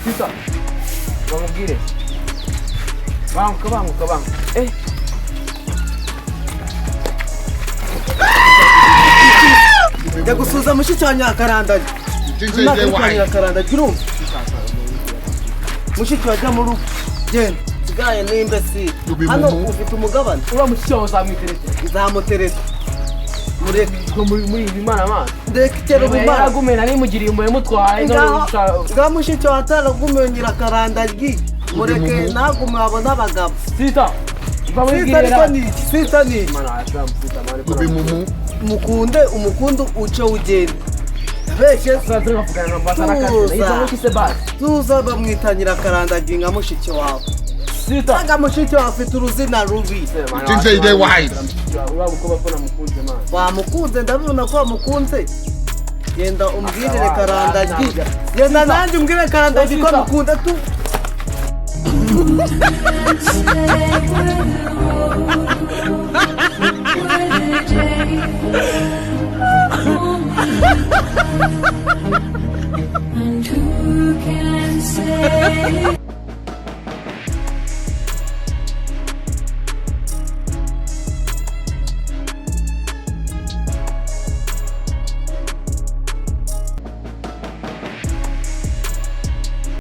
Sisa. Bamubwire. Banguka. Njya gusuza mushiki wa Nyakarandaga. Nyakarandaga urumva? Mushiki wajya mu rugo. Genda. Sigaye nimbe si. Hano ufite umugabane. Ura mushiki wawe uzamwiteretse. Nzamuteretse. Mureke muri Imana amazi. Ndekere mu Imana. Yaragumena nimugiriye impuhwe mutwaye Nga mushiki wa ataragumeye Nyakarandaga. Mureke nagume abona abagabo. Sita. Sita ni. Mukunde umukundu uce ugenda. Beshe tuza bamwitanyira Nyakarandaga nka mushiki wawe. Sita. Aga mushiki wawe afite uruzina rubi. Wamukunze ndabona ko wamukunze. Genda umbwire Nyakarandaga. Genda nanjye umbwire Nyakarandaga ko mukunda tu. And who can say